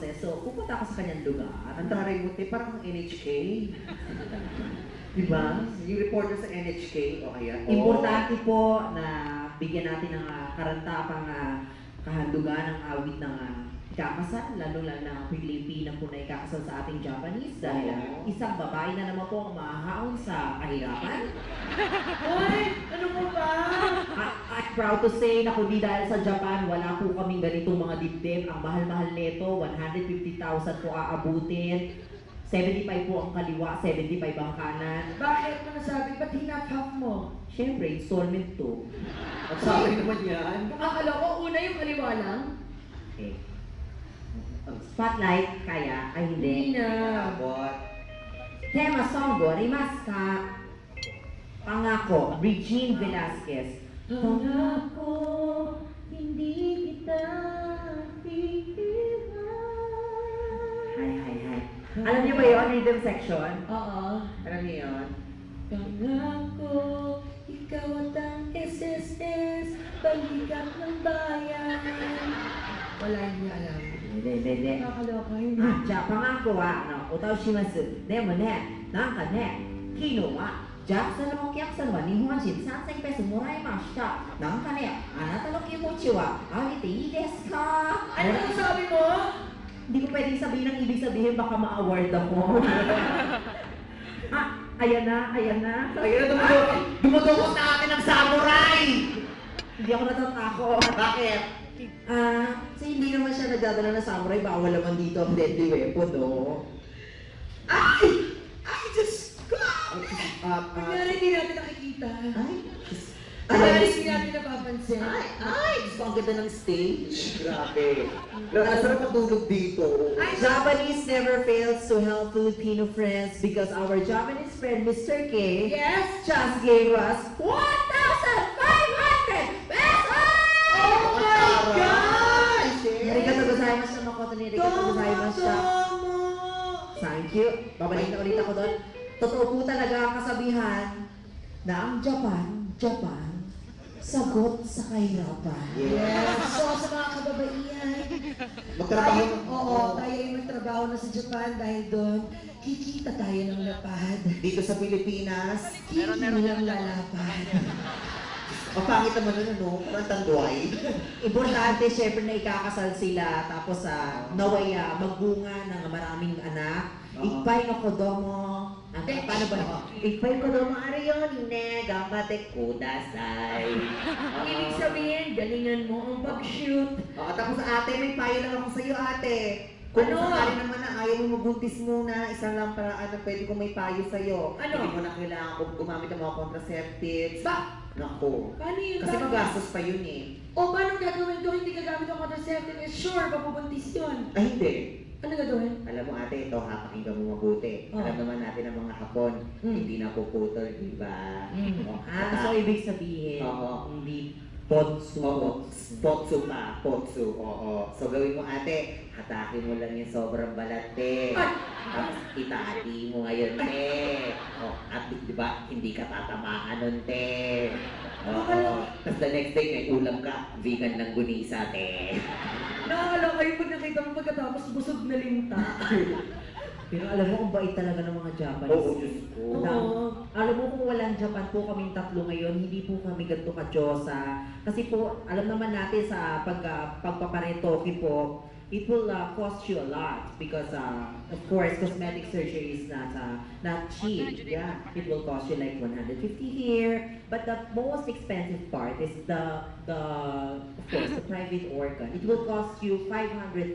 kasi. So, pupunta ako sa kanyang lugar. Ang taray mo, parang NHK. Diba? Yung reporter sa NHK, o kaya? Importante po na bigyan natin ng karantapang kahandugan ng awit ng ikakasal, lalo-lalo na Pilipina po na ikakasal sa ating Japanese dahil isang babae na naman po ang mahahaon sa kahirapan. Ay! Ano mo ba? I'm proud to say na kundi dahil sa Japan, wala po kaming ganitong mga dibdib. Ang mahal-mahal nito, 150,000 po aabutin. 75 po ang kaliwa, 75 ang kanan. Bakit mo nasabi? Ba't hinap-hap mo? Siyempre, installment to. At sabi naman yan. Akala ko una yung kaliwa lang. Okay. Spotlight, kaya, ay hindi. Hindi na. Abot. Tema song, Gorimasu ka? Pangako, Regine Velasquez. Pangako, hindi kita titiwan. Hi. Alam niyo ba yun, rhythm section? Oo. Alam niyo yun? Pangako, ikaw at ang SSS, paghikat ng bayan. Wala niya alam. Hindi. Nakakaloka yun. じゃあ、pangakoは、お歌をします。でもね、なんかね、昨日は、JAXA のお客さんは日本人3000ペソもらいました。なんかね、あなたの気持ちはあげていいですか？ Ano ang sabi mo? Hindi ko pwedeng sabihin ang ibig sabihin, baka ma-award ako. Ayan na. Ayun na, dumudukot na atin ng samurai! Hindi ako natatakot. Bakit? Kasi hindi naman siya nagdadala na samurai, bawal naman dito ang deadly weapon, no? Ay! Ay, Diyos ko! Kunyari hindi natin nakikita. Ay, Hindi natin napapansin. Gusto ko ang ganda ng stage. Grabe. Sarap matulog dito. Japanese never fails to help Filipino friends because our Japanese friend, Mr. K, Yes? just gave us 1,500 pesos! Oh my gosh! Arigatou gozaimasu, Makoto ni arigatou gozaimasu. Thank you. Babalik na ulit ako doon. Totoo po talaga ang kasabihan na ang Japan, sagot sa kahirapan. Yes. So, sa mga kababaihan, Magtrabaho. Oo, tayo ay magtrabaho na sa Japan dahil doon, kikita tayo ng lapad. Dito sa Pilipinas, Kikilang lalapad. mapangit naman nun, ano? Parang tanduay. Importante, syempre na ikakasal sila, tapos naway magbunga ng maraming anak. Ikpay no kodomo. Paano ba? Ikpay kodomo ariyon ne, gambate kudasai. Ibig sabihin, galingan mo ang pag-shoot. Oo, tapos ate, may payo lang ako sa'yo, ate. Kung sakali naman na ayaw mo magbuntis muna, isang lang paraan na pwede kong may payo sa'yo. Ano? Hindi mo na kailangan kung gumamit ng mga contraceptives. Ba? Naku. Paano yun? Kasi magastos pa yun eh. O paano gagawin doon? Hindi gagamit ang contraceptive? Sure, mapubuntis yun. Ay, hindi. Ano gagawin? Alam mo ate, ito ha, pakinggan mo mabuti. Oh. Alam naman natin ang mga Hapon, hindi na puputol, di ba? So ibig sabihin, Oo. hindi potsu. Oo, potsu pa, potsu, oo. So gawin mo ate, hatakin mo lang yung sobrang balat, te. Tapos itati mo ngayon, te. O, at di ba, hindi ka tatamaan nun, te. Oo. Tapos the next day, may ulam ka, vegan ng gunisa, te. Nakakala kayo pag nakita mo pagkatapos busog na linta. Pero alam mo kung bait talaga ng mga Japanese. Oo, Diyos ko. Alam mo kung walang Japan po kaming tatlo ngayon, hindi po kami ganito ka-Diyosa. Kasi po, alam naman natin sa pagpaparetoke po, it will cost you a lot because of course cosmetic surgery is not cheap. Yeah, it will cost you like 150 here, but the most expensive part is the of course the private organ. It will cost you 500,000.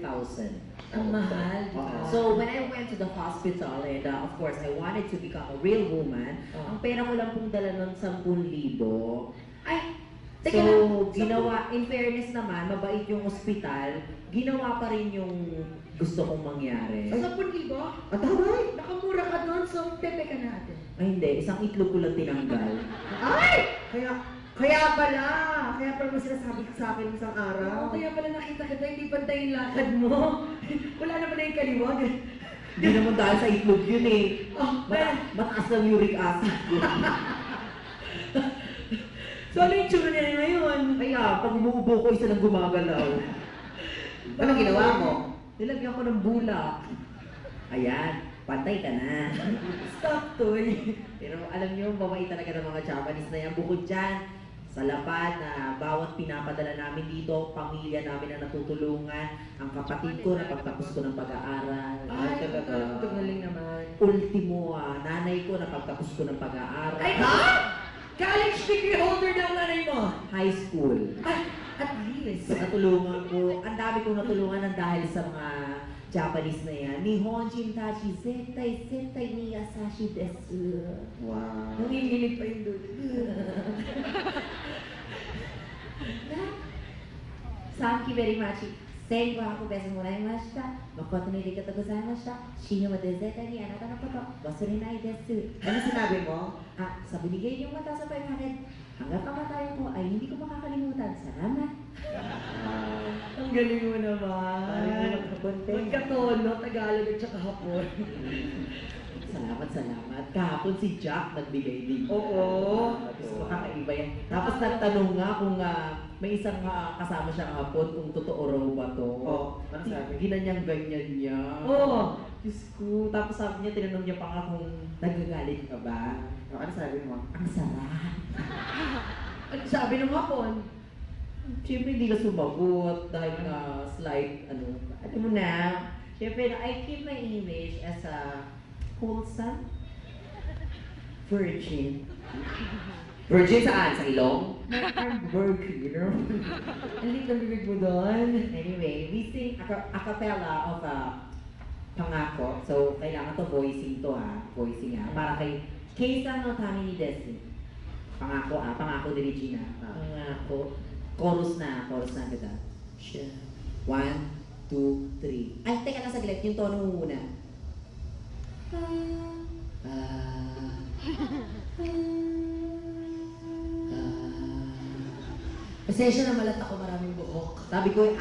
Ang mahal. So when I went to the hospital and of course I wanted to become a real woman, ang pera ko lang pong dala nun 10,000. Ay, Teka so, ginawa, in fairness naman, mabait yung ospital, ginawa pa rin yung gusto kong mangyari. 10,000? At tawag? Nakamura ka doon, so pepe ka natin. Ay hindi, isang itlog ko lang tinanggal. Ay! Kaya pala mo sinasabi ko sa akin isang araw. Kaya pala nakita kita, hindi pantay yung lakad mo. Wala na pala yung kaliwag. Hindi naman dahil sa itlog yun eh. Mataas ng uric acid ko. So ano yung tsura niya ngayon? Kaya, pag umuubo ko, isa lang gumagalaw. Ano ginawa mo? Nilagyan ko ng bulak. Ayan, pantay ka na. Stop, Toy. Pero alam niyo, babae talaga ng mga Japanese na yan. Bukod dyan, sa lapad na bawat pinapadala namin dito, pamilya namin na natutulungan, ang kapatid ko na pagtapos ko ng pag-aaral. Ay, talaga. Galing naman. Ultimo, nanay ko na pagtapos ko ng pag-aaral. Ay, ha? College degree holder na ang nanay mo. High school. Ay, at least. Natulungan ko, ang dami kong natulungan ng dahil sa mga Japanese na yan. Nihonjin tachi zettai zettai ni yasashi desu. Wow. Nanginginig pa yung dulo. Thank you very much. 1500ペースもらいました。誠にありがとうございました。死ぬまで絶対にあなたのこと忘れないです。 Ano sinabi mo? Sa binigay niyong mata sa 500, hanggang kamatayan ko ay hindi ko makakalimutan. Salamat. Ang galing mo naman. Parang mo magkapunti. Magkatono, Tagalog at saka Hapon. Salamat. Kahapon si Jack nagbigay din. Oo. Gusto ko kakaiba yan. Tapos nagtanong nga kung may isang kasama siya kahapon kung totoo raw ba to. Ano sabi? Ginanyang-ganyan niya. Oo. Diyos ko. Tapos sabi niya, tinanong niya pa nga kung nagagalit ka ba. Ano sabi mo? Ang sarap. Ano sabi ng Hapon? Siyempre hindi ka sumagot dahil nga slight, alam mo na. Siyempre, I keep my image as a wholesome virgin. Virgin saan? Sa ilong? I'm virgin, you know? Ang liit ng bibig mo doon. Anyway, we sing a cappella of Pangako. So, kailangan to voicing to voicing para kay Keisan no Tami ni Desi. Pangako Pangako ni Regina. Pangako. Chorus na agad. 1, 2, 3. Ay, teka lang saglit, yung tono mo muna. Pasensya na malat ako, maraming buhok. Sabi ko,